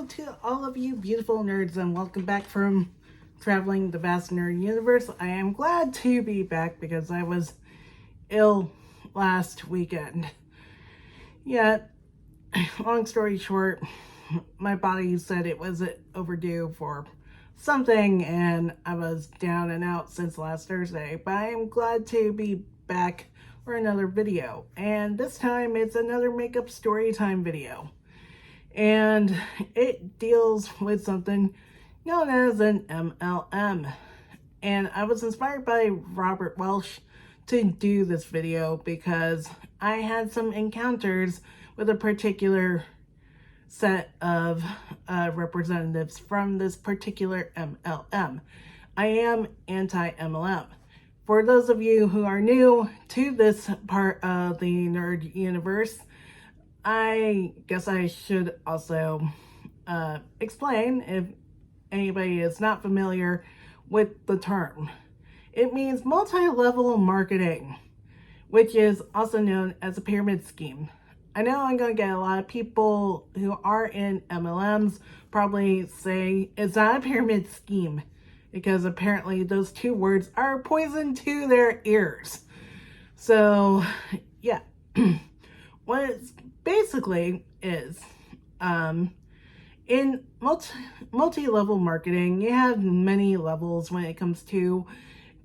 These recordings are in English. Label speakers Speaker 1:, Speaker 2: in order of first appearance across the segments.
Speaker 1: Hello to all of you beautiful nerds and welcome back from traveling the vast nerd universe. I am glad to be back because I was ill last weekend. Yet, long story short, my body said it was overdue for something and I was down and out since last Thursday. But I am glad to be back for another video. And this time it's another makeup story time video. And it deals with something known as an MLM. And I was inspired by Robert Welsh to do this video because I had some encounters with a particular set of representatives from this particular MLM. I am anti-MLM. For those of you who are new to this part of the nerd universe, I guess I should also explain if anybody is not familiar with the term. It means multi-level marketing, which is also known as a pyramid scheme. I know I'm going to get a lot of people who are in MLMs probably say it's not a pyramid scheme because apparently those two words are poison to their ears. So, yeah. What it basically is, in multi-level marketing, you have many levels when it comes to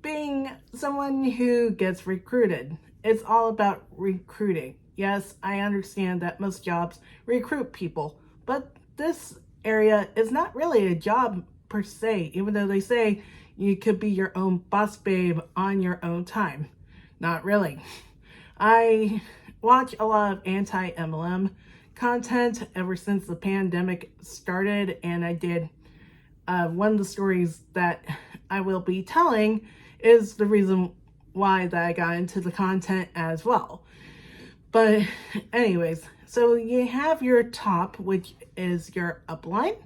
Speaker 1: being someone who gets recruited. It's all about recruiting. Yes, I understand that most jobs recruit people, but this area is not really a job per se, even though they say you could be your own boss babe on your own time. Not really. I watch a lot of anti-MLM content ever since the pandemic started, and I did one of the stories that I will be telling is the reason why that I got into the content as well. But anyways, so you have your top, which is your upline,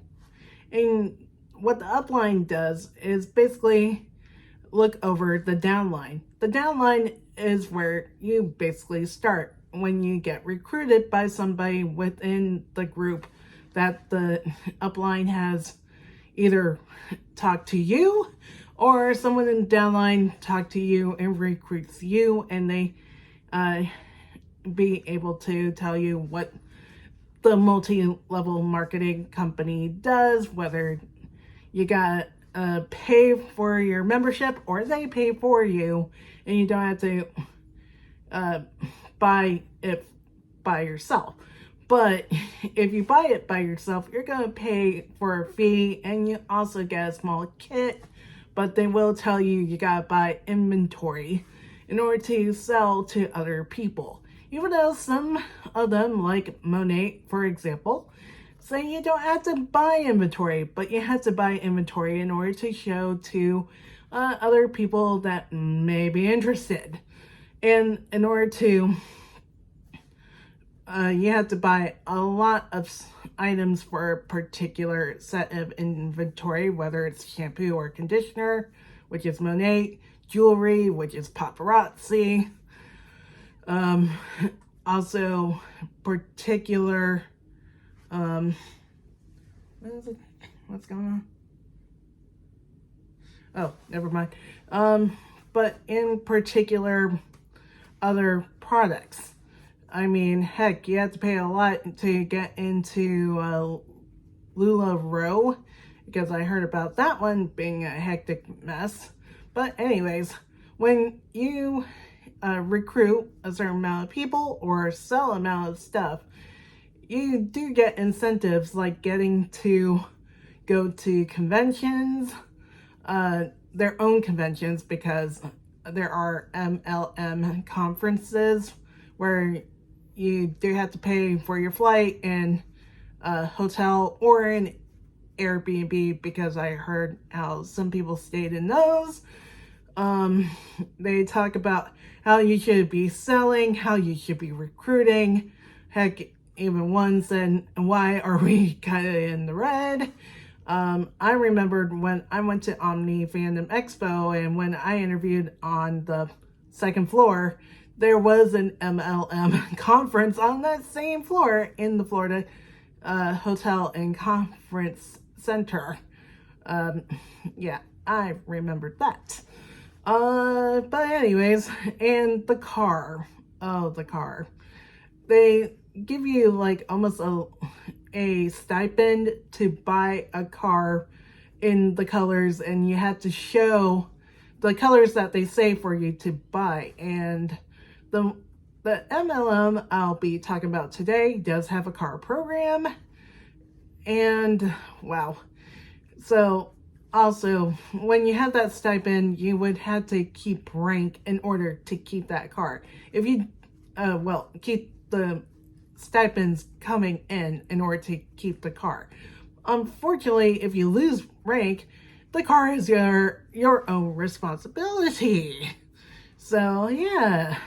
Speaker 1: and what the upline does is basically look over the downline. The downline is where you basically start when you get recruited by somebody within the group that the upline has either talked to you or someone in the downline talked to you and recruits you, and they be able to tell you what the multi-level marketing company does, whether you got pay for your membership or they pay for you and you don't have to buy it by yourself. But if you buy it by yourself, you're going to pay for a fee and you also get a small kit, but they will tell you you got to buy inventory in order to sell to other people. Even though some of them, like Monet, for example, say you don't have to buy inventory, but you have to buy inventory in order to show to other people that may be interested. And in order to, you have to buy a lot of items for a particular set of inventory, whether it's shampoo or conditioner, which is Monet, jewelry, which is paparazzi, also particular, what is it? What's going on? Oh, never mind. But in particular, other products. I mean, heck, you have to pay a lot to get into LuLaRoe, because I heard about that one being a hectic mess. But anyways, when you recruit a certain amount of people or sell amount of stuff, you do get incentives like getting to go to conventions, their own conventions, because there are MLM conferences where you do have to pay for your flight and a hotel or an Airbnb, because I heard how some people stayed in those. They talk about how you should be selling, how you should be recruiting. Heck, even one said, why are we kind of in the red? I remembered when I went to Omni Fandom Expo, and when I interviewed on the second floor, there was an MLM conference on that same floor in the Florida Hotel and Conference Center. Yeah, I remembered that. But anyways, and the car. Oh, the car. They give you like almost a stipend to buy a car in the colors, and you have to show the colors that they say for you to buy. And the MLM I'll be talking about today does have a car program. And wow. So also, when you have that stipend, you would have to keep rank in order to keep that car. If you, keep the stipends coming in order to keep the car. Unfortunately, if you lose rank, the car is your own responsibility. So yeah,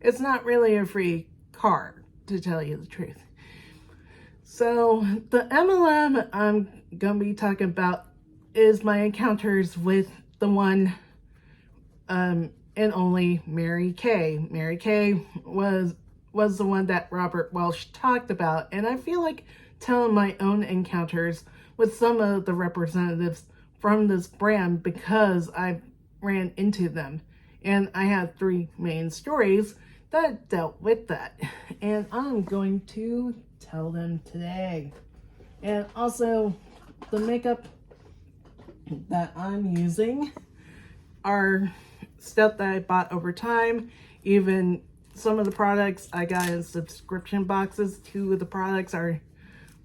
Speaker 1: it's not really a free car, to tell you the truth. So the MLM I'm gonna be talking about is my encounters with the one and only Mary Kay. Mary Kay was the one that Robert Welsh talked about, and I feel like telling my own encounters with some of the representatives from this brand because I ran into them, and I had 3 main stories that dealt with that, and I'm going to tell them today. And also, the makeup that I'm using are stuff that I bought over time. Even some of the products I got in subscription boxes. 2 of the products are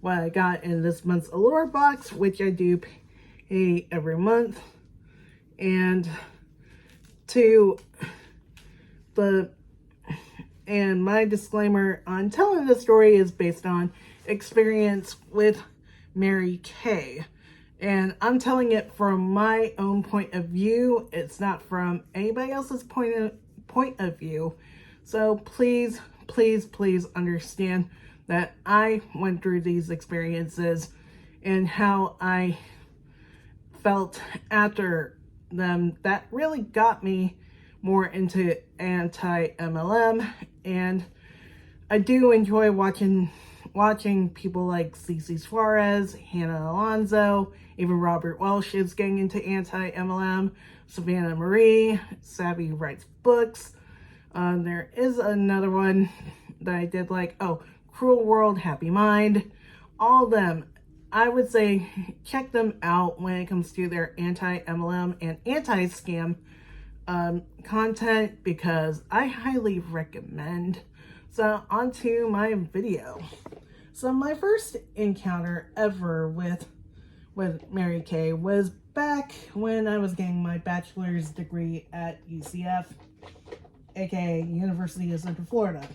Speaker 1: what I got in this month's Allure box, which I do pay every month. And my disclaimer on telling the story is based on experience with Mary Kay. And I'm telling it from my own point of view. It's not from anybody else's point of view. So please, please, please understand that I went through these experiences and how I felt after them. That really got me more into anti-MLM. And I do enjoy watching people like Cece Suarez, Hannah Alonso, even Robert Welsh is getting into anti-MLM, Savannah Marie, Savvy writes books. There is another one that I did like, Cruel World, Happy Mind. All of them, I would say check them out when it comes to their anti-MLM and anti-scam content, because I highly recommend. So on to my video. So my first encounter ever with Mary Kay was back when I was getting my bachelor's degree at UCF, aka University of Central Florida.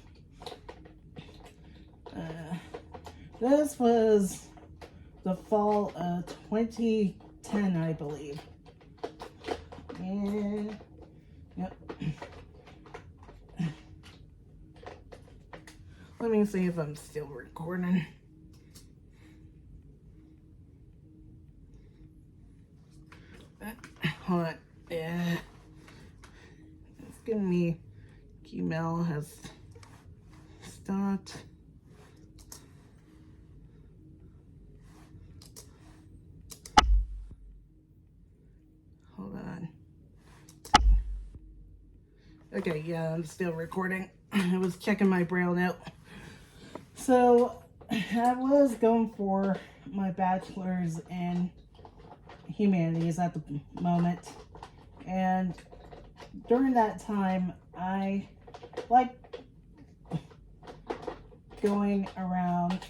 Speaker 1: This was the fall of 2010, I believe. And yep. Let me see if I'm still recording. Hold on. Yeah. It's giving me Gmail has stopped. Hold on. Okay, yeah, I'm still recording. I was checking my Braille note. So, I was going for my bachelor's in humanities at the moment. And during that time, I liked going around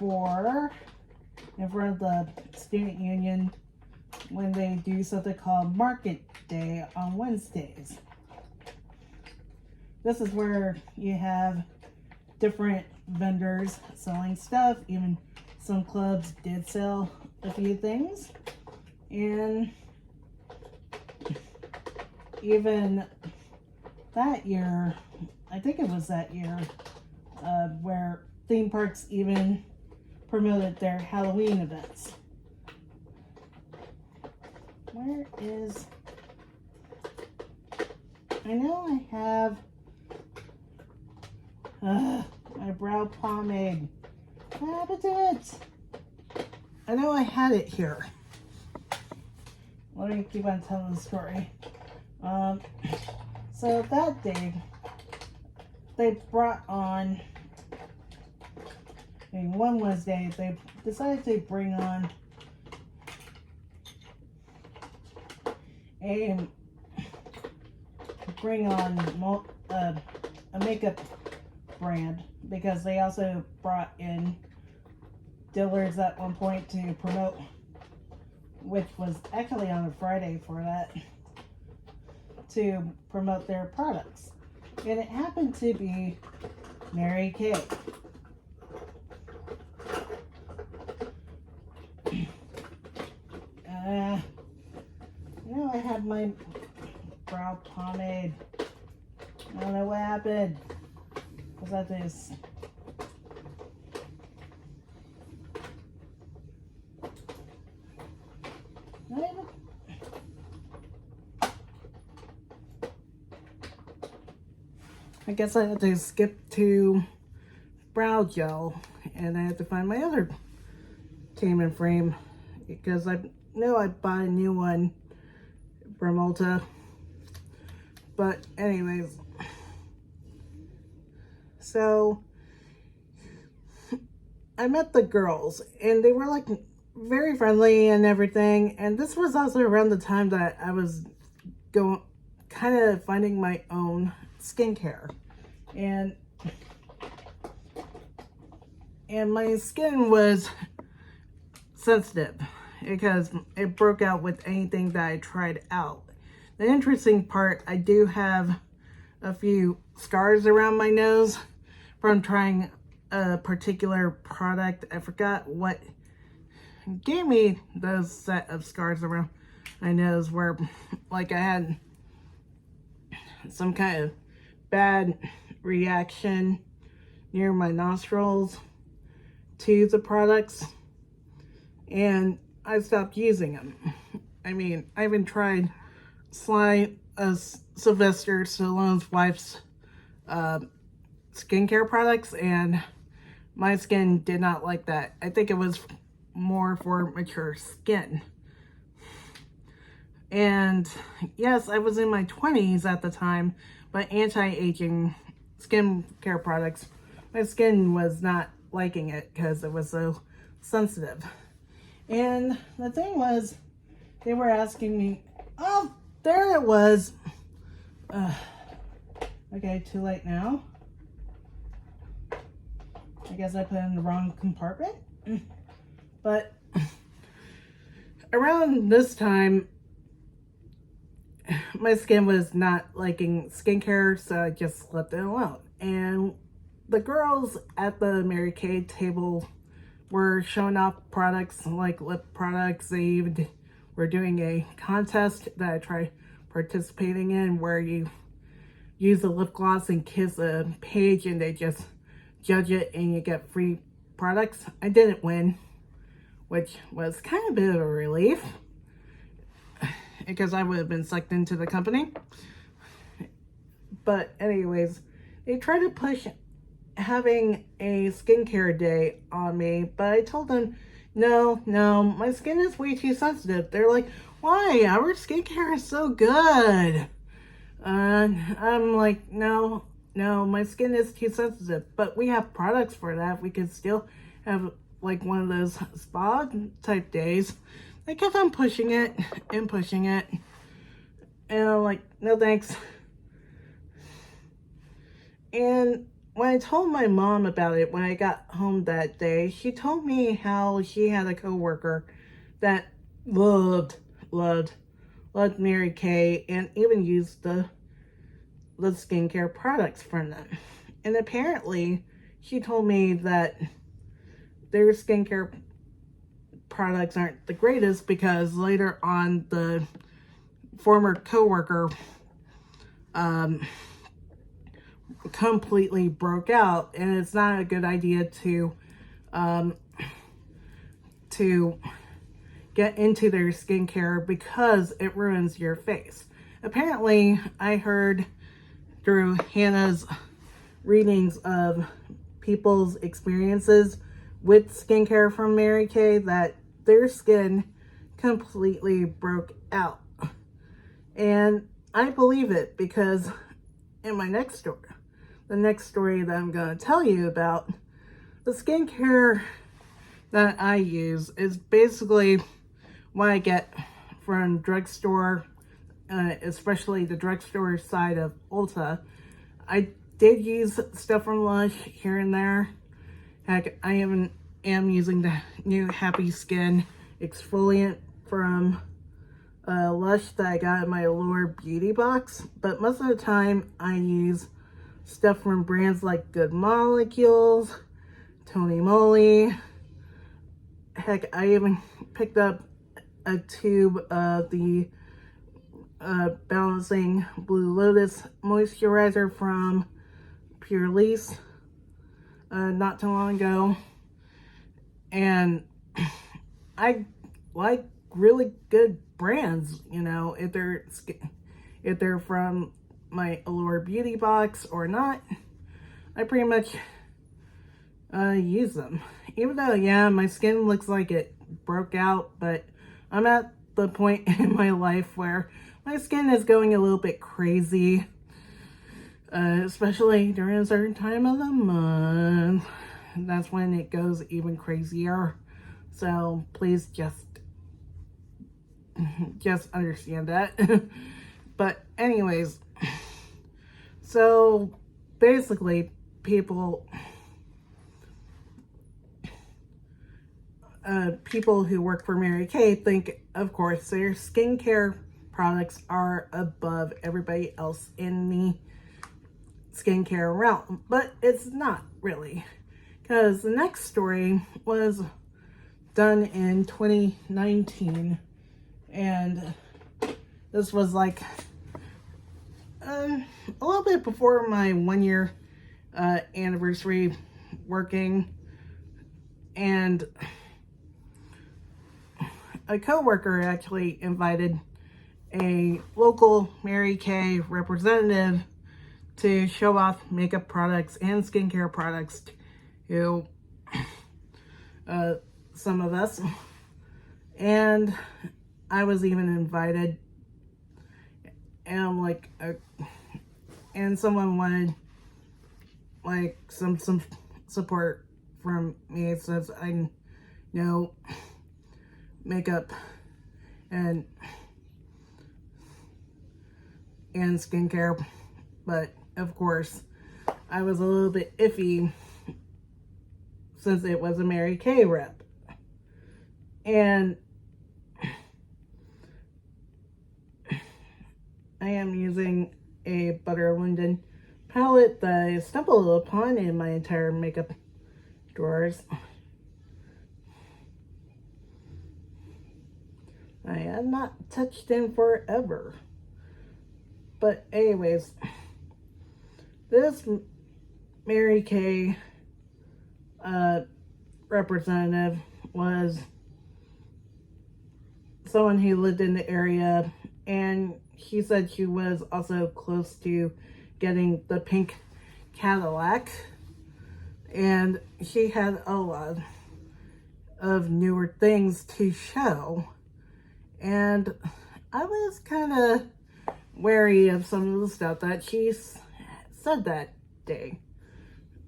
Speaker 1: in front of the student union when they do something called Market Day on Wednesdays. This is where you have different vendors selling stuff. Even some clubs did sell a few things. And even that year, I think it was that year, where theme parks even promoted their Halloween events. Where is... I know I have my brow pomade. What happened to it? I know I had it here. Let me keep on telling the story. So that day, they brought on, one Wednesday, they decided to bring on a makeup brand, because they also brought in Dillard's at one point to promote, which was actually on a Friday for that, to promote their products. And it happened to be Mary Kay. I had my brow pomade. I don't know what happened. Was that this? I guess I had to skip to brow gel, and I had to find my other Tame and Frame, because I know I bought a new one from Ulta. But anyways, so I met the girls, and they were like very friendly and everything. And this was also around the time that I was kind of finding my own skincare, and my skin was sensitive because it broke out with anything that I tried out. The interesting part, I do have a few scars around my nose from trying a particular product. I forgot what gave me those set of scars around my nose, where like I had some kind of bad reaction near my nostrils to the products, and I stopped using them. I mean, I even tried Sylvester Stallone's wife's skincare products, and my skin did not like that. I think it was more for mature skin. And yes, I was in my 20s at the time, but anti-aging skincare products, my skin was not liking it because it was so sensitive. And the thing was, they were asking me, oh, there it was. Okay, too late now. I guess I put it in the wrong compartment. But around this time, my skin was not liking skincare, so I just left it alone. And the girls at the Mary Kay table were showing off products like lip products. They even were doing a contest that I tried participating in, where you use a lip gloss and kiss a page and they just judge it and you get free products. I didn't win, which was kind of a bit of a relief, because I would have been sucked into the company. But anyways, they tried to push having a skincare day on me, but I told them, no, my skin is way too sensitive. They're like, why? Our skincare is so good. I'm like, no, my skin is too sensitive, but we have products for that. We could still have like one of those spa type days. They kept on pushing it, and I'm like, no thanks. And when I told my mom about it, when I got home that day, she told me how she had a coworker that loved Mary Kay and even used the skincare products from them. And apparently, she told me that their skincare products aren't the greatest, because later on the former coworker completely broke out, and it's not a good idea to get into their skincare because it ruins your face. Apparently, I heard through Hannah's readings of people's experiences with skincare from Mary Kay that their skin completely broke out. And I believe it because in my next story, the next story that I'm going to tell you about, the skincare that I use is basically what I get from drugstore, especially the drugstore side of Ulta. I did use stuff from Lush here and there. Heck, I even am using the new Happy Skin exfoliant from Lush that I got in my Allure Beauty Box. But most of the time, I use stuff from brands like Good Molecules, Tony Moly. Heck, I even picked up a tube of the Balancing Blue Lotus moisturizer from Pure Lease not too long ago. And I like really good brands, you know, if they're from my Allure Beauty Box or not. I pretty much use them. Even though, yeah, my skin looks like it broke out, but I'm at the point in my life where my skin is going a little bit crazy, especially during a certain time of the month. That's when it goes even crazier. So please just understand that. But anyways, so basically people who work for Mary Kay think, of course, their skincare products are above everybody else in the skincare realm, but it's not really, because the next story was done in 2019, and this was like a little bit before my 1-year anniversary working, and a coworker actually invited a local Mary Kay representative to show off makeup products and skincare products to some of us. And I was even invited, and I'm like, and someone wanted like some support from me since I know makeup and skincare. But of course, I was a little bit iffy since it was a Mary Kay rep. And I am using a Butter Linden palette that I stumbled upon in my entire makeup drawers. I have not touched them forever. But anyways, this Mary Kay representative was someone who lived in the area, and he said she was also close to getting the pink Cadillac, and she had a lot of newer things to show, and I was kind of wary of some of the stuff that she said that day,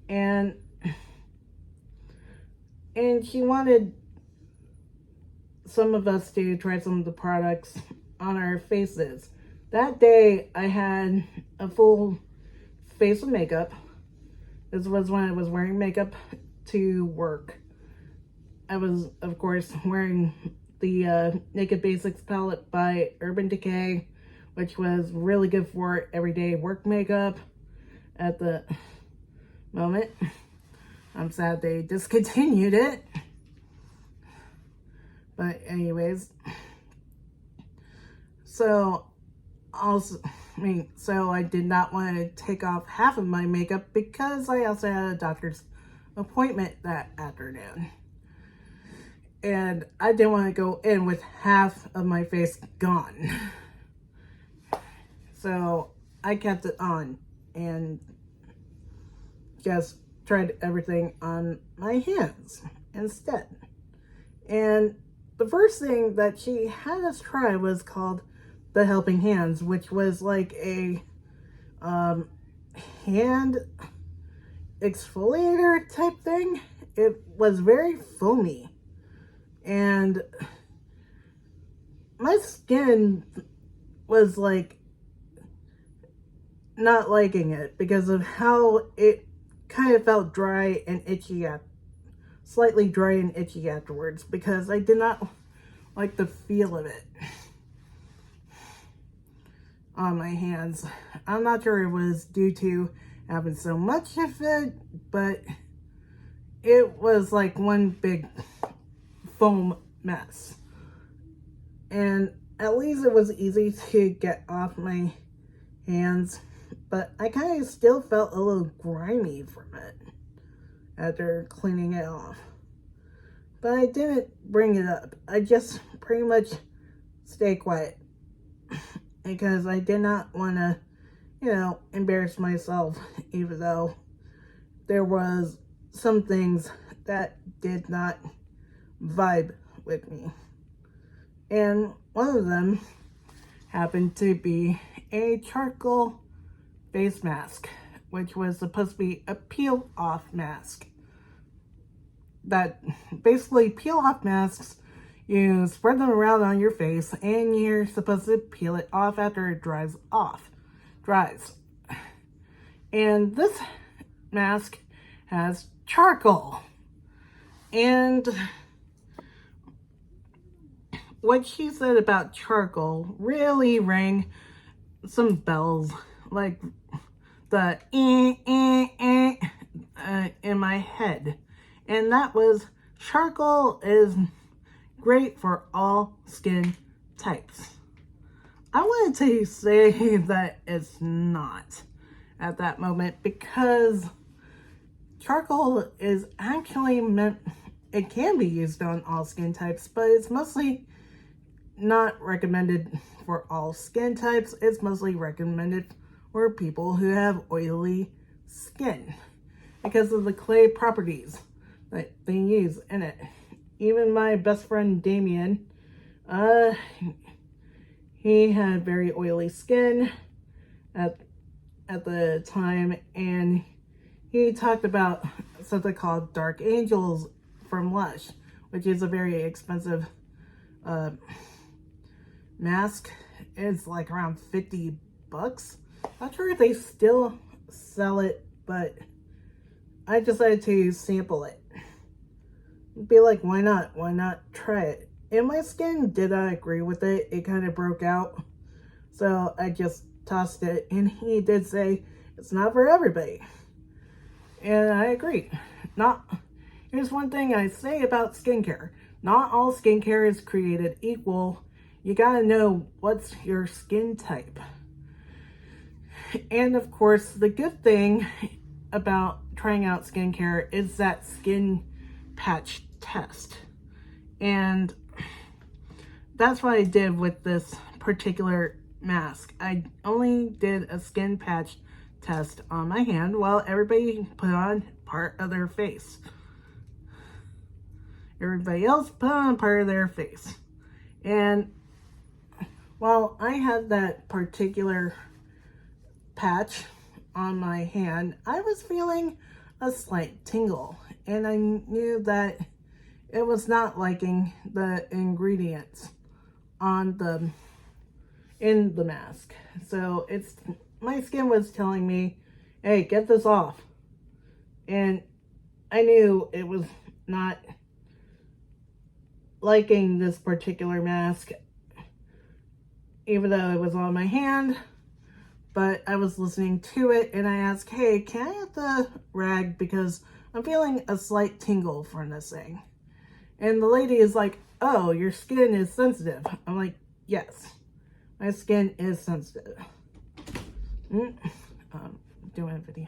Speaker 1: and she wanted some of us to try some of the products on our faces. That day I had a full face of makeup. This was when I was wearing makeup to work. I was, of course, wearing the Naked Basics palette by Urban Decay, which was really good for everyday work makeup at the moment. I'm sad they discontinued it. But anyways, so I did not want to take off half of my makeup because I also had a doctor's appointment that afternoon. And I didn't want to go in with half of my face gone. So I kept it on and just tried everything on my hands. instead. And the first thing that she had us try was called the Helping Hands, which was like a hand exfoliator type thing. It was very foamy, and my skin was like not liking it because of how it kind of felt dry and itchy, slightly dry and itchy afterwards, because I did not like the feel of it on my hands. I'm not sure it was due to having so much of it, but it was like one big foam mess. And at least it was easy to get off my hands, but I kind of still felt a little grimy from it after cleaning it off. But I didn't bring it up. I just pretty much stayed quiet because I did not want to, embarrass myself, even though there was some things that did not vibe with me. And one of them happened to be a charcoal face mask, which was supposed to be a peel-off mask. That basically peel-off masks, you spread them around on your face and you're supposed to peel it off after it dries. And this mask has charcoal. And what she said about charcoal really rang some bells, like the in my head. And that was, charcoal is great for all skin types. I wanted to say that it's not at that moment, because charcoal is actually meant, it can be used on all skin types, but it's mostly not recommended for all skin types. It's mostly recommended for people who have oily skin because of the clay properties that they use in it. Even my best friend Damien, he had very oily skin at the time, and he talked about something called Dark Angels from Lush, which is a very expensive mask. It's like around $50. Not sure if they still sell it, but I decided to sample it. Be like, why not? Why not try it? And my skin did not agree with it. It kind of broke out. So I just tossed it. And he did say, it's not for everybody. And I agree. Here's one thing I say about skincare. Not all skincare is created equal. You gotta know what's your skin type. And of course, the good thing about trying out skincare is that skin patch test. And that's what I did with this particular mask. I only did a skin patch test on my hand while everybody put on part of their face. Everybody else put on part of their face. And while I had that particular patch on my hand, I was feeling a slight tingle, and I knew that it was not liking the ingredients in the mask. So my skin was telling me, hey, get this off. And I knew it was not liking this particular mask, even though it was on my hand. But I was listening to it, and I asked, hey, can I have the rag, because I'm feeling a slight tingle from this thing. And the lady is like, oh, your skin is sensitive. I'm like, yes, my skin is sensitive. Doing a video.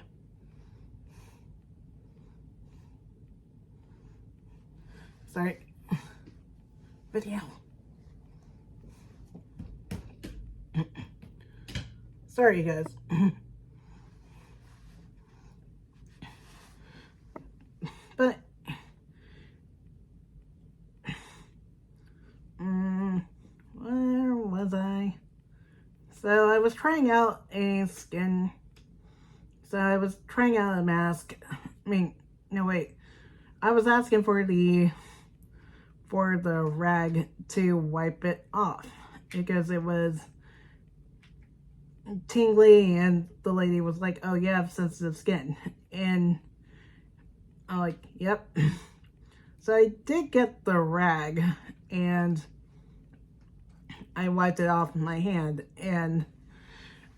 Speaker 1: Sorry. Video. Sorry, you guys. But was trying out a skin, so I was trying out a mask. I mean, no wait, I was asking for the rag to wipe it off because it was tingly, and the lady was like, oh, you have sensitive skin. And I'm like, yep. So I did get the rag, and I wiped it off my hand, and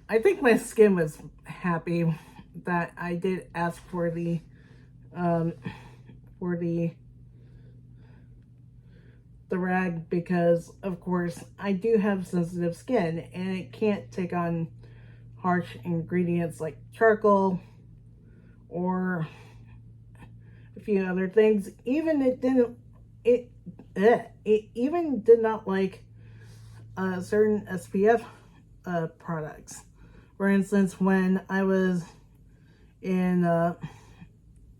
Speaker 1: I think my skin was happy that I did ask for the rag, because of course I do have sensitive skin and it can't take on harsh ingredients like charcoal or a few other things. Even it even did not like certain SPF products. For instance, when I was in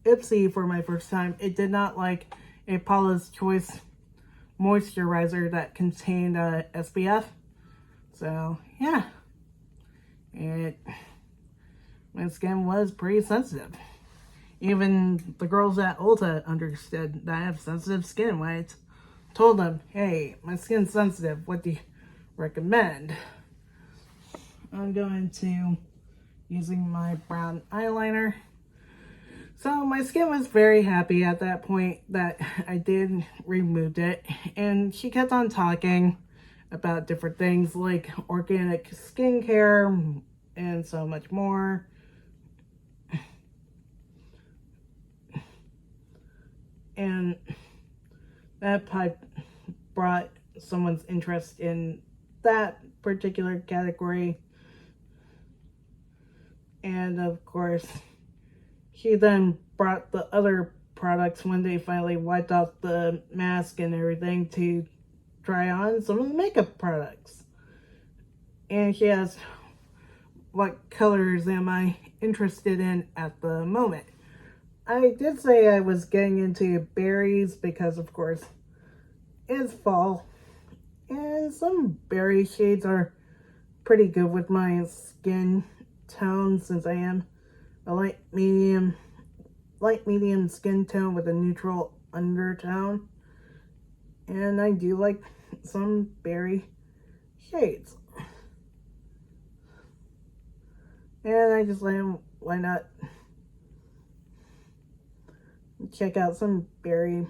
Speaker 1: Ipsy for my first time, it did not like a Paula's Choice moisturizer that contained SPF. So yeah, my skin was pretty sensitive. Even the girls at Ulta understood that I have sensitive skin when I told them, hey, my skin's sensitive, what do you recommend? I'm going to using my brown eyeliner. So my skin was very happy at that point that I did removed it, and she kept on talking about different things like organic skincare and so much more. And that pipe brought someone's interest in that particular category. And of course, he then brought the other products when they finally wiped off the mask and everything to try on some of the makeup products. And she asked, what colors am I interested in at the moment? I did say I was getting into berries because, of course, it's fall. And some berry shades are pretty good with my skin tone, since I am a light medium skin tone with a neutral undertone. And I do like some berry shades. And I just like, why not check out some berry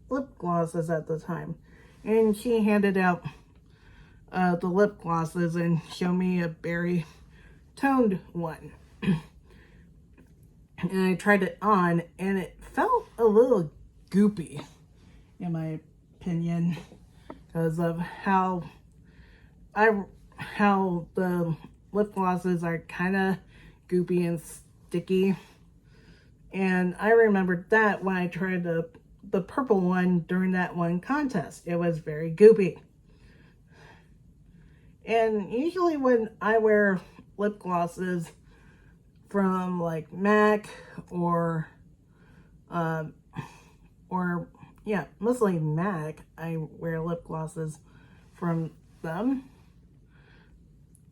Speaker 1: lip glosses at the time. And she handed out the lip glosses and showed me a berry toned one. And I tried it on, and it felt a little goopy, in my opinion, because of how the lip glosses are kind of goopy and sticky. And I remembered that when I tried the purple one during that one contest. It was very goopy. And usually when I wear lip glosses from like MAC or mostly MAC, I wear lip glosses from them.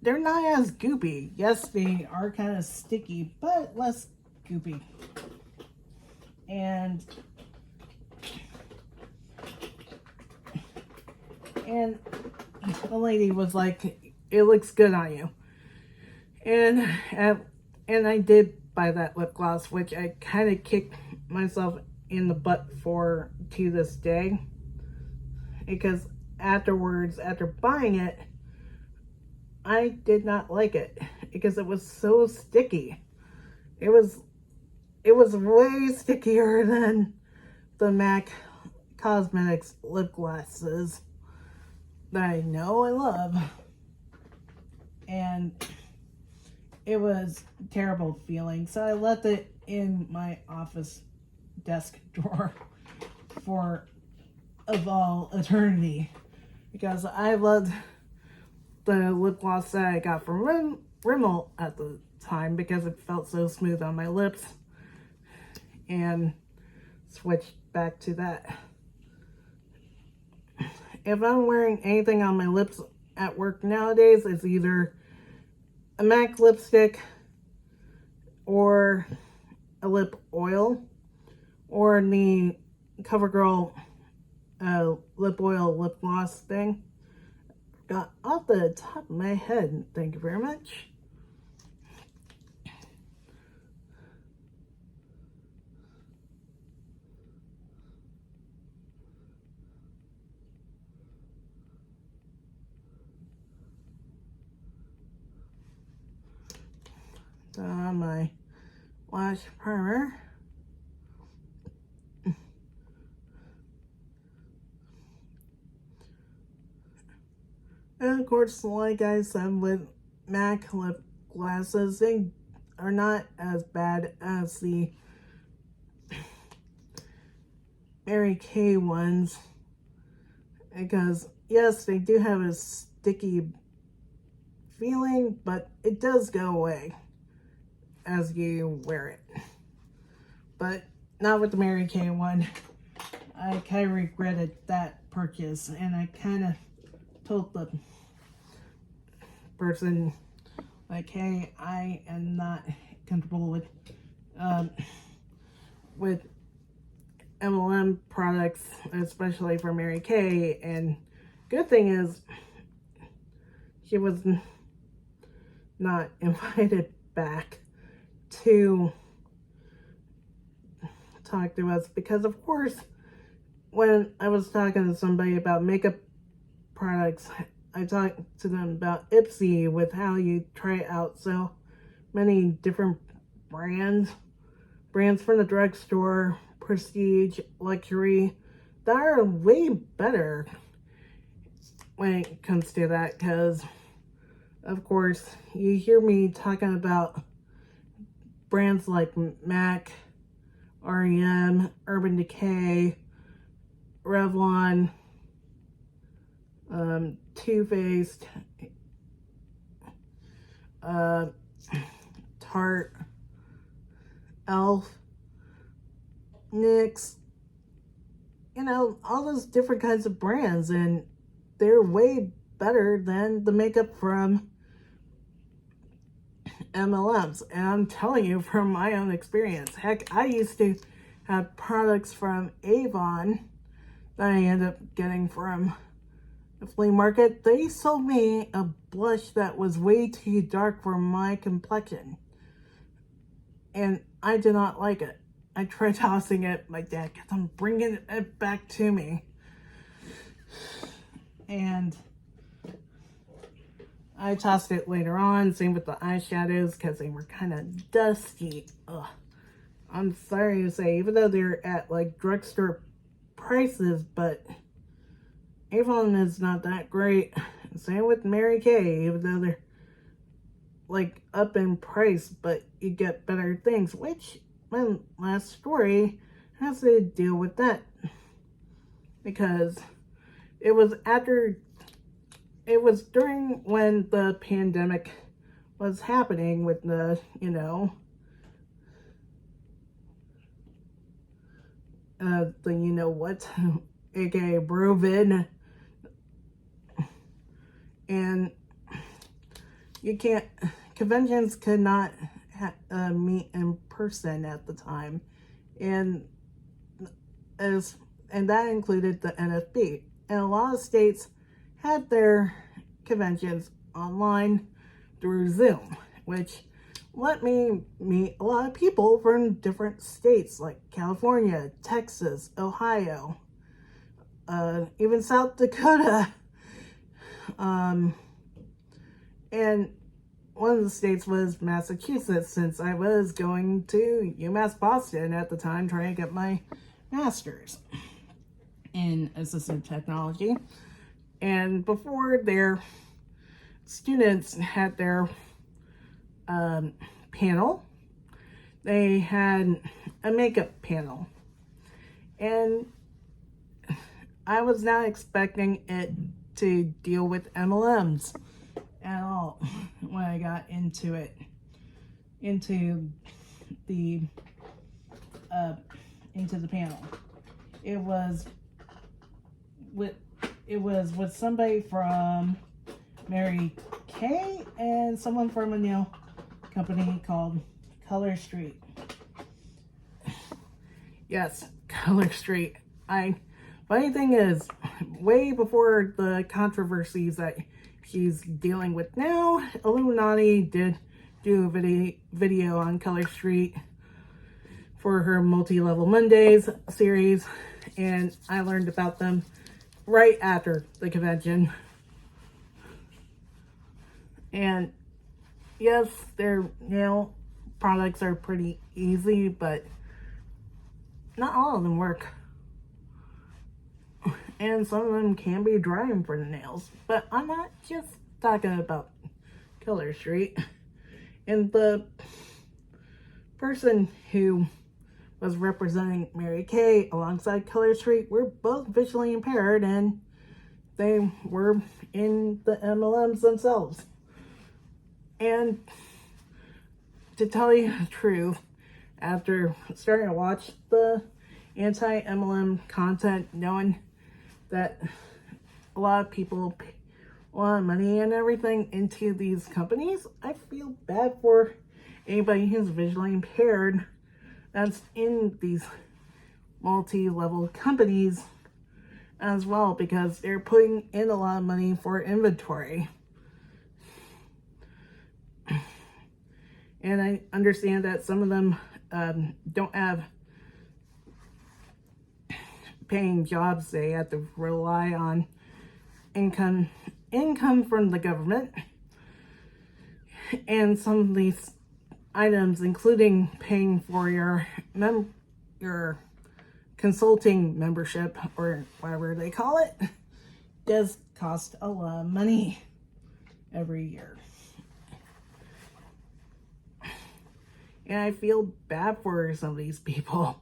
Speaker 1: They're not as goopy. Yes, they are kind of sticky, but less goopy. And the lady was like, it looks good on you. And I did buy that lip gloss, which I kind of kicked myself in the butt for to this day. Because afterwards, after buying it, I did not like it because it was so sticky. It was way stickier than the MAC Cosmetics lip glosses that I know I love. And it was a terrible feeling. So I left it in my office desk drawer for of all eternity. Because I loved the lip gloss that I got from Rimmel at the time because it felt so smooth on my lips. And switched back to that. If I'm wearing anything on my lips at work nowadays is either a MAC lipstick or a lip oil or the CoverGirl lip oil lip gloss thing. Got off the top of my head. Thank you very much. My lash primer. And of course, like I said, with MAC lip glosses, they are not as bad as the Mary Kay ones. Because, yes, they do have a sticky feeling, but it does go away as you wear it. But not with the Mary Kay one. I kind of regretted that purchase, and I kind of told the person, like, hey, I am not comfortable with MLM products, especially for Mary Kay. And good thing is, she was not invited back to talk to us, because of course, when I was talking to somebody about makeup products, I talked to them about Ipsy, with how you try out so many different brands from the drugstore, prestige, luxury, that are way better when it comes to that. Because of course you hear me talking about brands like MAC, REM, Urban Decay, Revlon, Too Faced, Tarte, Elf, NYX, you know, all those different kinds of brands, and they're way better than the makeup from MLMs. And I'm telling you from my own experience. Heck, I used to have products from Avon that I ended up getting from the flea market. They sold me a blush that was way too dark for my complexion, and I did not like it. I tried tossing it. My dad kept on bringing it back to me, and I tossed it later on. Same with the eyeshadows, because they were kind of dusty. Ugh. I'm sorry to say, even though they're at like drugstore prices, but Avon is not that great. Same with Mary Kay, even though they're like up in price, but you get better things, which my last story has to deal with that, because it was during when the pandemic was happening, with the, you know, what, aka Brovid, and conventions could not meet in person at the time, and that included the NFB, and a lot of states had their conventions online through Zoom, which let me meet a lot of people from different states like California, Texas, Ohio, even South Dakota, and one of the states was Massachusetts, since I was going to UMass Boston at the time trying to get my master's in assistive technology. And before their students had their panel, they had a makeup panel. And I was not expecting it to deal with MLMs at all when I got into the panel. It was with somebody from Mary Kay and someone from a nail company called Color Street. Yes, Color Street. Funny thing is, way before the controversies that she's dealing with now, Illuminati did do a video on Color Street for her Multi-Level Mondays series, and I learned about them right after the convention. And yes, their nail products are pretty easy, but not all of them work. And some of them can be drying for the nails. But I'm not just talking about Color Street. And the person who was representing Mary Kay alongside Color Street were both visually impaired, and they were in the MLMs themselves. And to tell you the truth, after starting to watch the anti-MLM content, knowing that a lot of people pay a lot of money and everything into these companies, I feel bad for anybody who's visually impaired that's in these multi-level companies as well, because they're putting in a lot of money for inventory. And I understand that some of them don't have paying jobs. They have to rely on income from the government. And some of these items, including paying for your consulting membership, or whatever they call it, does cost a lot of money every year. And I feel bad for some of these people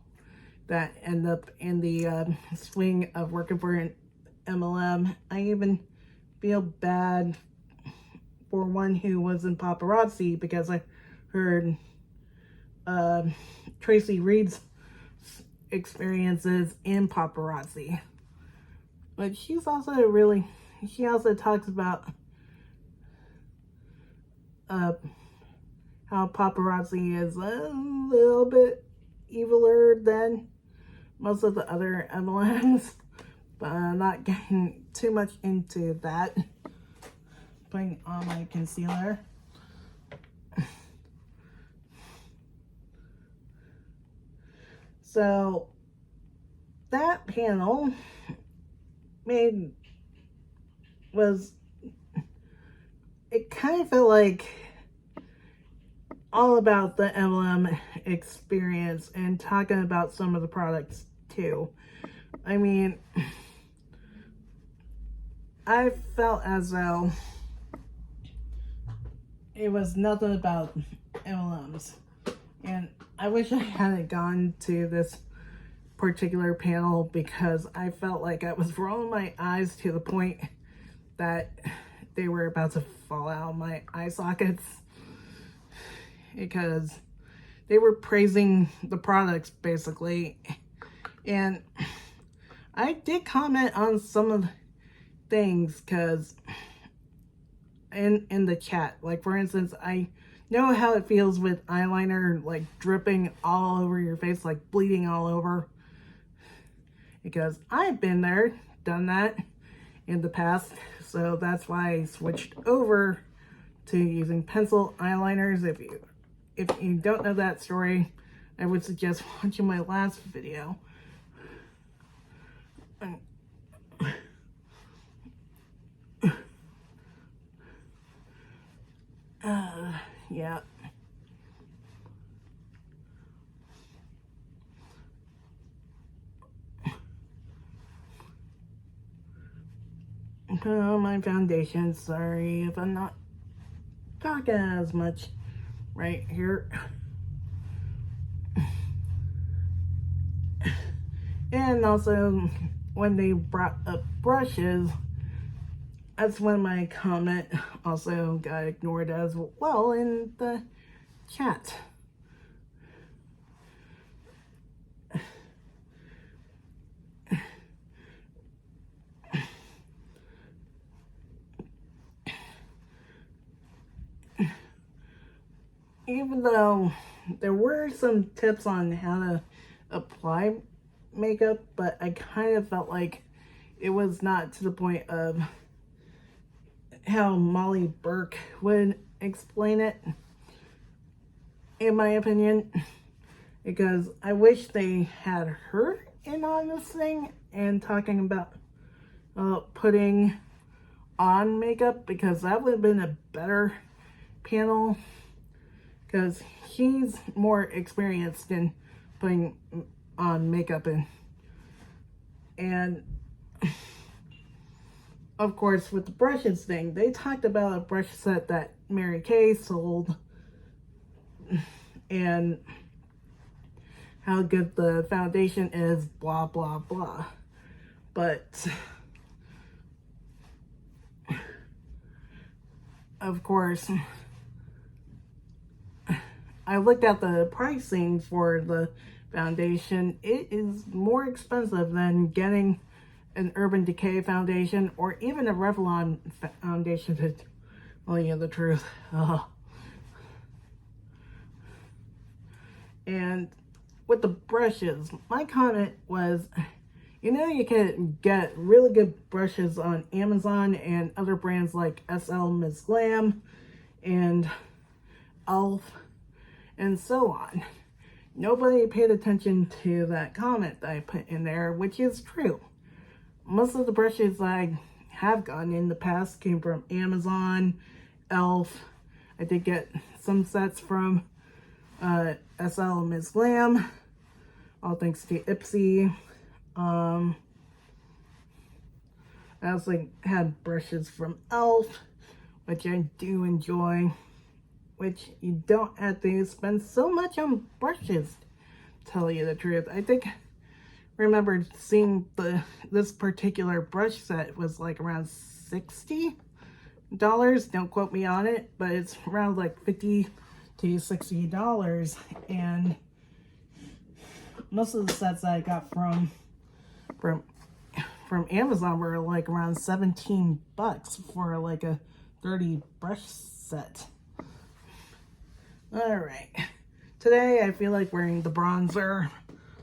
Speaker 1: that end up in the swing of working for an MLM. I even feel bad for one who was in paparazzi, because I heard Tracy Reed's experiences in paparazzi. But she also talks about how paparazzi is a little bit eviler than most of the other MLMs, but I'm not getting too much into that. Putting on my concealer. So that panel it kind of felt like all about the MLM experience and talking about some of the products too. I mean, I felt as though it was nothing about MLMs. And I wish I hadn't gone to this particular panel, because I felt like I was rolling my eyes to the point that they were about to fall out of my eye sockets, because they were praising the products basically. And I did comment on some of the things, because in the chat, like for instance, I know how it feels with eyeliner like dripping all over your face, like bleeding all over, because I've been there, done that in the past. So that's why I switched over to using pencil eyeliners. If you don't know that story, I would suggest watching my last video. Yeah. Put on my foundation. Sorry if I'm not talking as much right here. And also, when they brought up brushes, that's when my comment also got ignored as well in the chat. even though there were some tips on how to apply makeup, but I kind of felt like it was not to the point of how Molly Burke would explain it, in my opinion, because I wish they had her in on this thing and talking about putting on makeup, because that would have been a better panel, because he's more experienced in putting on makeup and of course with the brushes thing, they talked about a brush set that Mary Kay sold and how good the foundation is, blah blah blah. But of course, I looked at the pricing for the foundation. It is more expensive than getting an Urban Decay foundation or even a Revlon foundation, to tell you the truth. And with the brushes, my comment was, you know, you can get really good brushes on Amazon and other brands like SL Miss Glam and e.l.f. and so on. Nobody paid attention to that comment that I put in there, which is true. Most of the brushes I have gotten in the past came from Amazon, e.l.f. I did get some sets from SL Miss Glam, all thanks to Ipsy. I also had brushes from e.l.f., which I do enjoy, which you don't have to spend so much on brushes, to tell you the truth. I think remember seeing this particular brush set was like around $60. Don't quote me on it, but it's around like $50 to $60, and most of the sets that I got from Amazon were like around $17 for like a 30 brush set. All right, today I feel like wearing the bronzer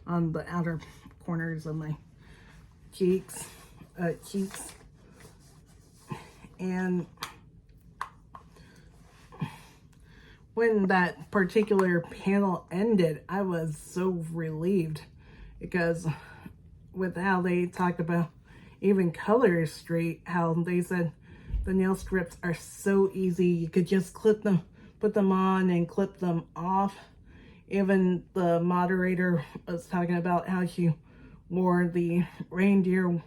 Speaker 1: on the outer corners of my cheeks, and when that particular panel ended, I was so relieved, because with how they talked about even Color Street, how they said the nail strips are so easy, you could just clip them, put them on and clip them off. Even the moderator was talking about how she wore the reindeer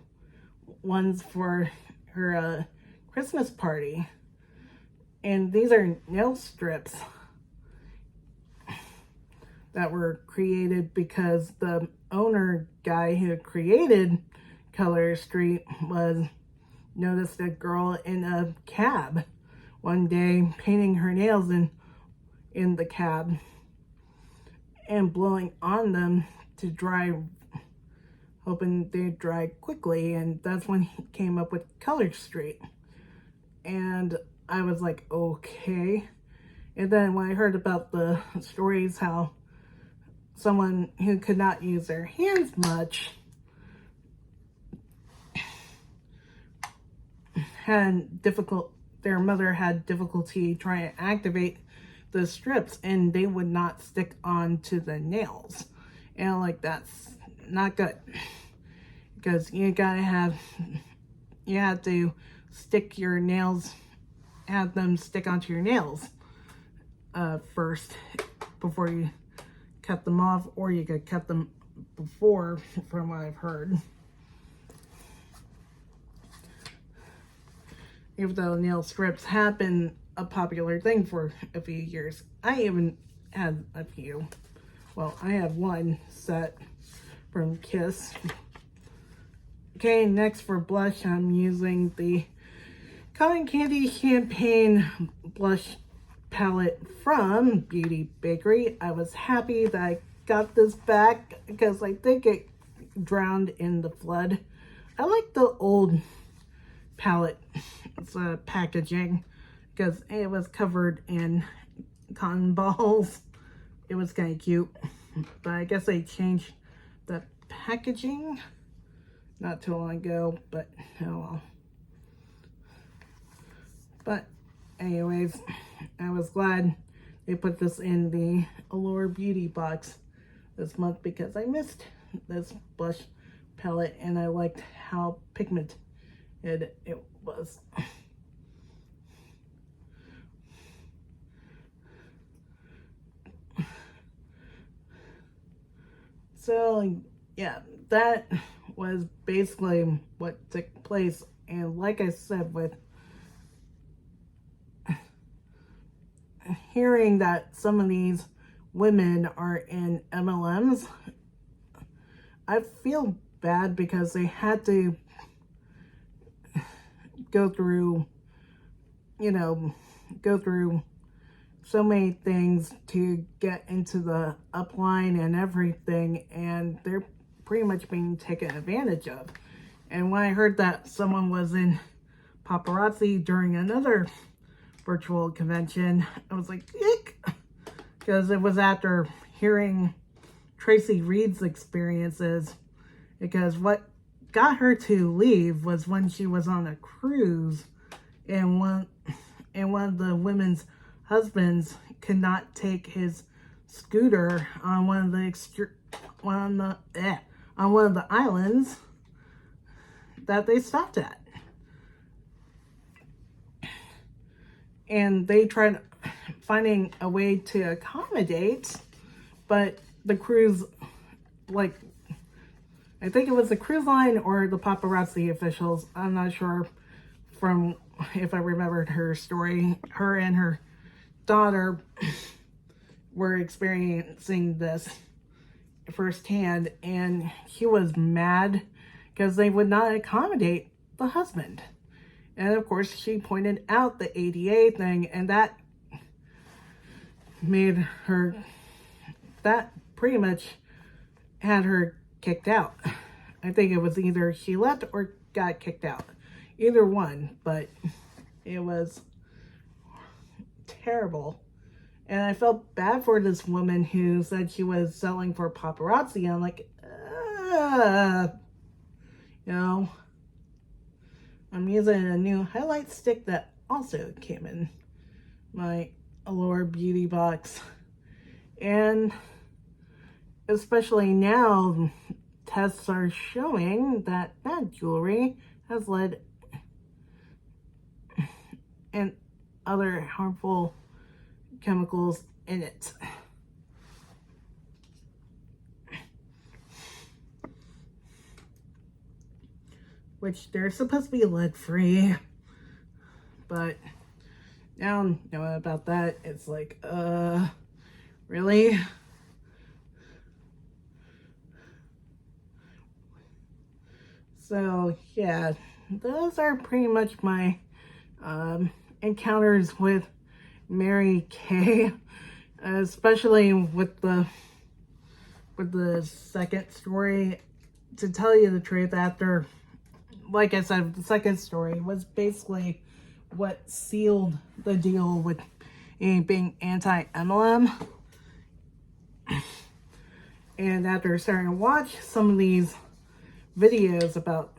Speaker 1: ones for her Christmas party. And these are nail strips that were created because the owner guy who created Color Street noticed a girl in a cab one day painting her nails in the cab and blowing on them to dry, hoping they'd dry quickly, and that's when he came up with Color Street. And I was like, okay. And then when I heard about the stories how someone who could not use their hands much their mother had difficulty trying to activate the strips and they would not stick onto the nails. And like, that's not good, because you have to stick your nails, have them stick onto your nails first before you cut them off, or you could cut them before, from what I've heard. Even though nail strips have been a popular thing for a few years. I even had a few. Well, I have one set from Kiss. Okay, next for blush, I'm using the Cotton Candy Champagne Blush Palette from Beauty Bakery. I was happy that I got this back because I think it drowned in the flood. I like the old palette packaging because it was covered in cotton balls. It was kind of cute, but I guess they changed the packaging not too long ago, but oh well. But anyways, I was glad they put this in the Allure Beauty Box this month because I missed this blush palette and I liked how pigmented it was. So yeah, that was basically what took place. And like I said, with hearing that some of these women are in MLMs, I feel bad because they had to go through, go through so many things to get into the upline and everything, and they're pretty much being taken advantage of. And when I heard that someone was in paparazzi during another virtual convention, I was like, eek, because it was after hearing Tracy Reed's experiences, because what got her to leave was when she was on a cruise and one of the women's husbands could not take his scooter on one of the on one of the islands that they stopped at, and they tried finding a way to accommodate, but the cruise, like, I think it was the cruise line or the paparazzi officials, I'm not sure, from if I remembered her story, her and her daughter were experiencing this firsthand, and she was mad because they would not accommodate the husband. And of course, she pointed out the ADA thing, and that made her, that pretty much had her kicked out. I think it was either she left or got kicked out. Either one, but it was terrible. And I felt bad for this woman who said she was selling for paparazzi. I'm like, I'm using a new highlight stick that also came in my Allure Beauty Box. And especially now, tests are showing that that jewelry has lead and other harmful chemicals in it. Which they're supposed to be lead free, but now knowing about that, it's like, really? So yeah, those are pretty much my encounters with Mary Kay, especially with the second story. To tell you the truth, after, like I said, the second story was basically what sealed the deal with being anti-MLM. And after starting to watch some of these videos about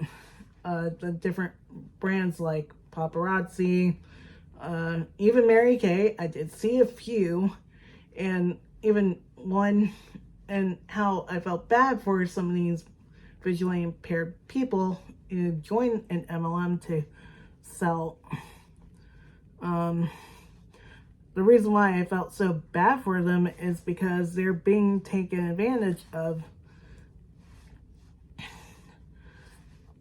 Speaker 1: the different brands like paparazzi, even Mary Kay, I did see a few, and even one, and how I felt bad for some of these visually impaired people who join an MLM to sell. The reason why I felt so bad for them is because they're being taken advantage of,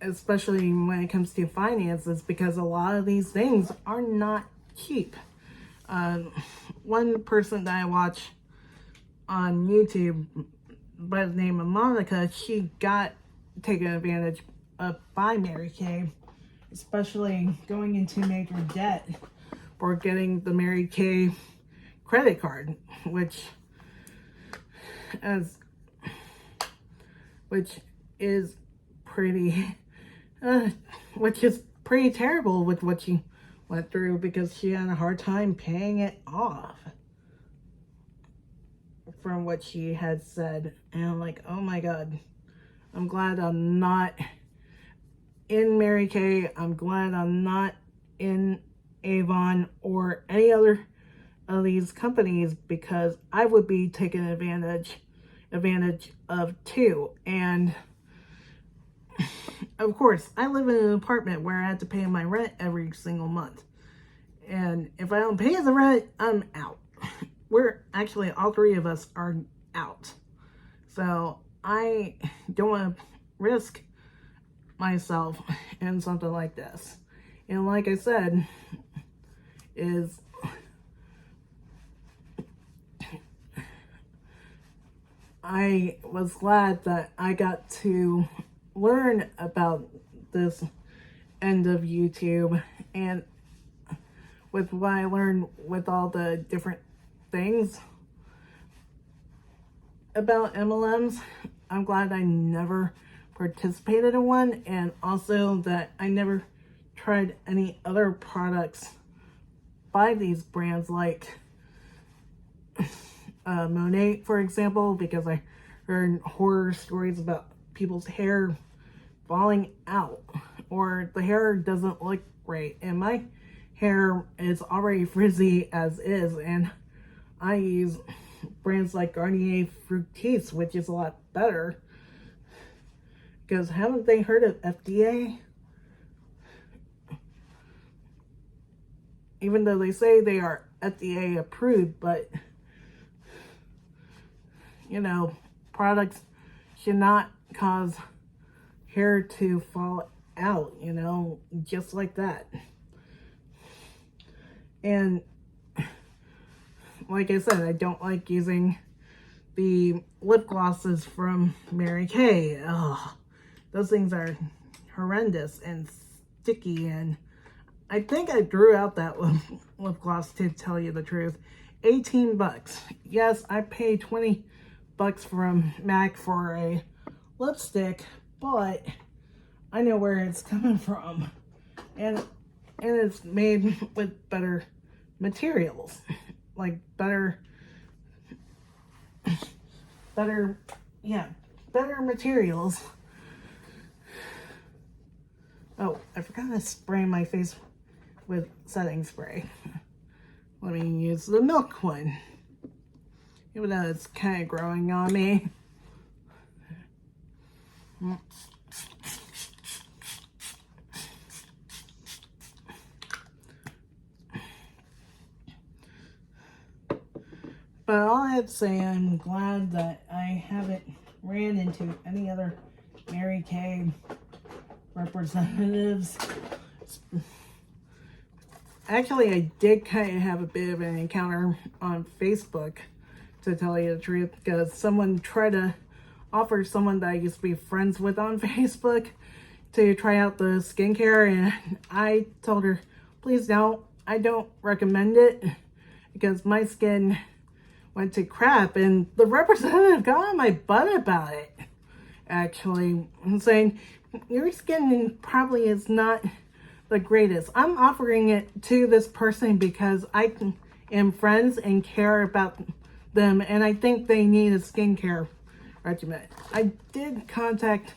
Speaker 1: especially when it comes to finances, because a lot of these things are not cheap. One person that I watch on YouTube by the name of Monica, she got taken advantage of by Mary Kay, especially going into major debt for getting the Mary Kay credit card, which is pretty terrible with what she went through, because she had a hard time paying it off. from what she had said. And I'm like, oh my God, I'm glad I'm not in Mary Kay. I'm glad I'm not in Avon or any other of these companies, because I would be taken advantage of too. And of course, I live in an apartment where I have to pay my rent every single month. And if I don't pay the rent, I'm out. We're actually, all three of us are out. So I don't want to risk myself in something like this. And like I said, is I was glad that I got to learn about this end of YouTube, and with what I learned with all the different things about MLMs, I'm glad I never participated in one, and also that I never tried any other products by these brands like Monet, for example, because I heard horror stories about people's hair falling out, or the hair doesn't look great, and my hair is already frizzy as is, and I use brands like Garnier Fructis, which is a lot better, because haven't they heard of FDA? Even though they say they are FDA approved, but you know, products should not cause hair to fall out, you know, just like that. And like I said, I don't like using the lip glosses from Mary Kay. Ugh, those things are horrendous and sticky, and I think I threw out that lip gloss, to tell you the truth. 18 bucks. Yes, I paid 20 bucks from MAC for a lipstick, but I know where it's coming from, and it's made with better materials, like better materials. Oh, I forgot to spray my face with setting spray. Let me use the milk one, even though it's kind of growing on me. But all I have to say, I'm glad that I haven't ran into any other Mary Kay representatives. Actually, I did kind of have a bit of an encounter on Facebook, to tell you the truth, because someone tried to offer someone that I used to be friends with on Facebook to try out the skincare, and I told her, please don't. I don't recommend it, because my skin went to crap, and the representative got on my butt about it, actually. I'm saying, your skin probably is not the greatest. I'm offering it to this person because I am friends and care about them, and I think they need a skincare regimen. I did contact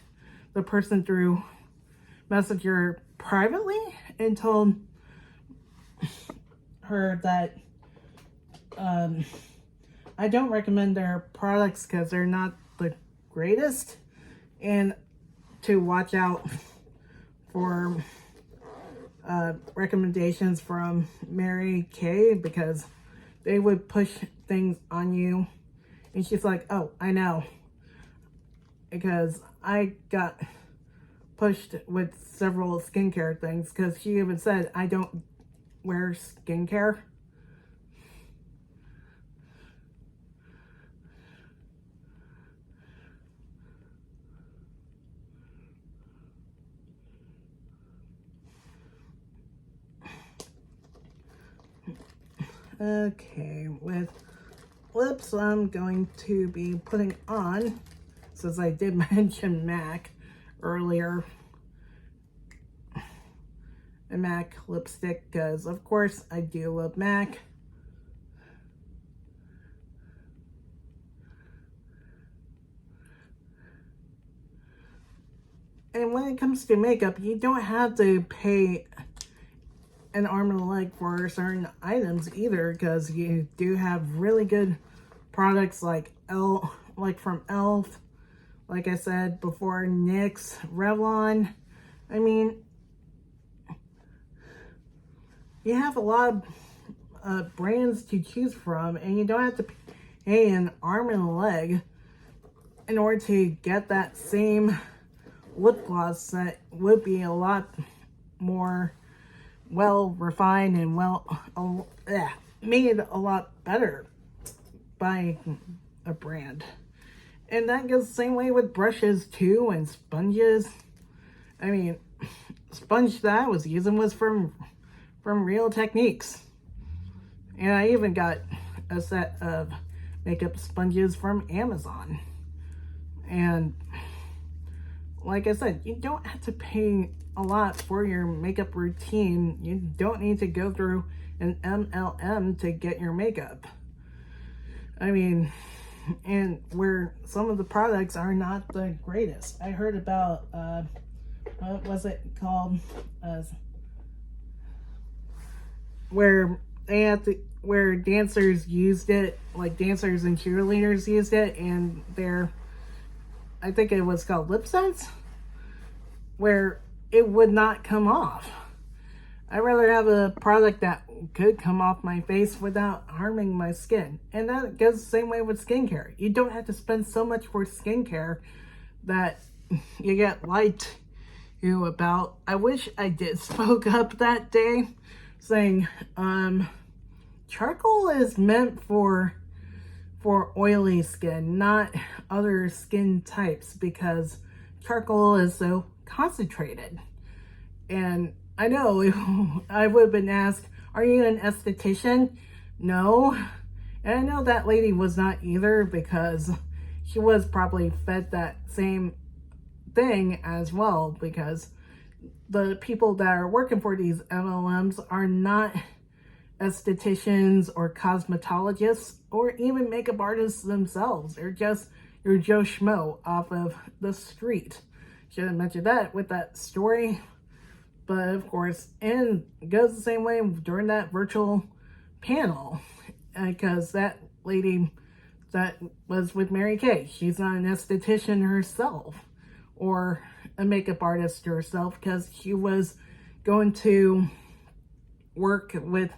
Speaker 1: the person through Messenger privately and told her that I don't recommend their products because they're not the greatest, and to watch out for recommendations from Mary Kay, because they would push things on you. And she's like, oh, I know, because I got pushed with several skincare things, because she even said I don't wear skincare. Okay, with lips, I'm going to be putting on, since I did mention MAC earlier, a MAC lipstick, because of course I do love MAC. it comes to makeup, you don't have to pay an arm and a leg for certain items either, because you do have really good products like from Elf, like I said before, NYX, Revlon. I mean, you have a lot of brands to choose from, and you don't have to pay an arm and a leg in order to get that same lip gloss that would be a lot more well refined and made a lot better by a brand. And that goes the same way with brushes too, and sponges. I mean, sponge that I was using was from Real Techniques. And I even got a set of makeup sponges from Amazon. And like I said, you don't have to pay a lot for your makeup routine. You don't need to go through an MLM to get your makeup. I mean, and where some of the products are not the greatest. I heard about, what was it called? Where dancers used it, like dancers and cheerleaders used it, and I think it was called lip sense, where it would not come off. I'd rather have a product that could come off my face without harming my skin. And that goes the same way with skincare. You don't have to spend so much for skincare that you get lied to about. I wish I did spoke up that day saying, charcoal is meant for oily skin, not other skin types, because charcoal is so concentrated. And I know I would have been asked, are you an esthetician? No. And I know that lady was not either, because she was probably fed that same thing as well, because the people that are working for these MLMs are not estheticians or cosmetologists or even makeup artists themselves. They're just your Joe Schmo off of the street. Should have mentioned that with that story. But of course, and it goes the same way during that virtual panel, because that lady that was with Mary Kay, she's not an esthetician herself or a makeup artist herself, because she was going to work with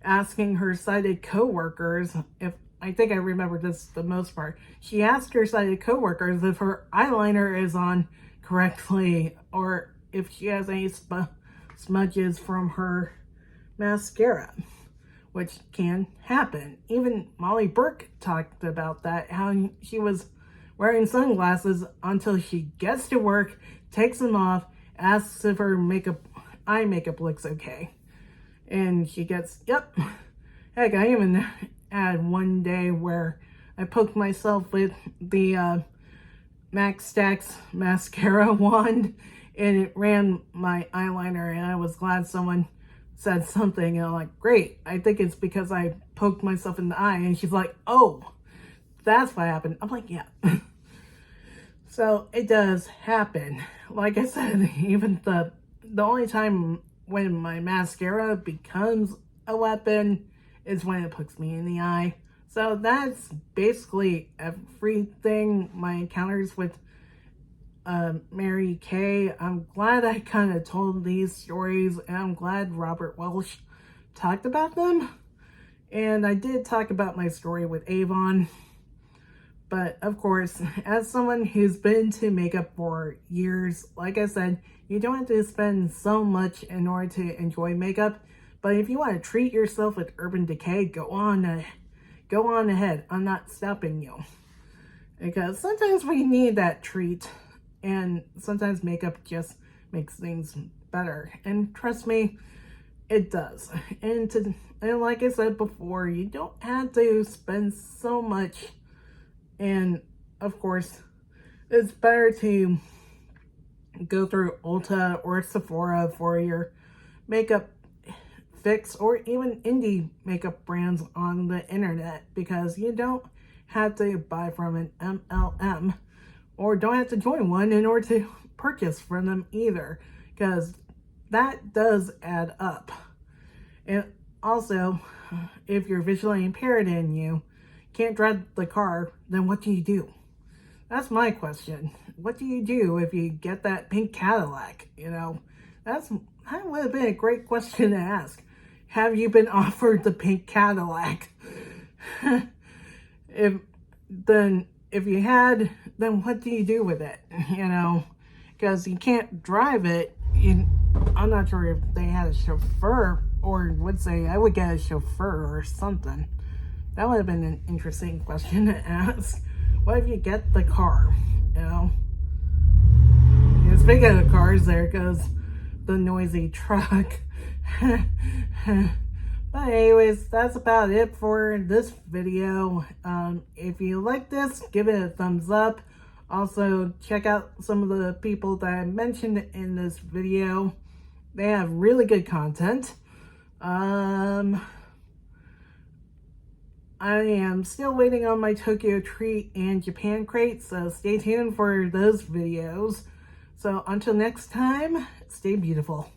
Speaker 1: asking her sighted co-workers, if I think I remember this the most part, she asked her sighted co-workers if her eyeliner is on correctly or if she has any smudges from her mascara, which can happen. Even Molly Burke talked about that, how she was wearing sunglasses until she gets to work, takes them off, asks if her eye makeup looks okay. And she gets, yep. Heck, I even had one day where I poked myself with the Max Stacks mascara wand, and it ran my eyeliner, and I was glad someone said something, and I'm like, great, I think it's because I poked myself in the eye. And she's like, oh, that's what happened. I'm like, yeah. So it does happen. Like I said, even the only time when my mascara becomes a weapon is when it pokes me in the eye. So that's basically everything my encounters with Mary Kay. I'm glad I kind of told these stories, and I'm glad Robert Welsh talked about them. And I did talk about my story with Avon. But of course, as someone who's been to makeup for years, like I said, you don't have to spend so much in order to enjoy makeup. But if you want to treat yourself with Urban Decay, go on ahead. I'm not stopping you. Because sometimes we need that treat. And sometimes makeup just makes things better. And trust me, it does. And like I said before, you don't have to spend so much. And of course, it's better to go through Ulta or Sephora for your makeup fix, or even indie makeup brands on the internet, because you don't have to buy from an MLM or don't have to join one in order to purchase from them either, because that does add up. And also, if you're visually impaired and you can't drive the car, then what do you do? That's my question. What do you do if you get that pink Cadillac? You know, that would have been a great question to ask. Have you been offered the pink Cadillac? If you had, then what do you do with it? You know, because you can't drive it. I'm not sure if they had a chauffeur, or would say I would get a chauffeur or something. That would have been an interesting question to ask. What if you get the car? You know, speaking of cars, there goes the noisy truck. But anyways, that's about it for this video. If you like this, give it a thumbs up. Also, check out some of the people that I mentioned in this video. They have really good content. I am still waiting on my Tokyo Treat and Japan crate, so stay tuned for those videos. So until next time, stay beautiful.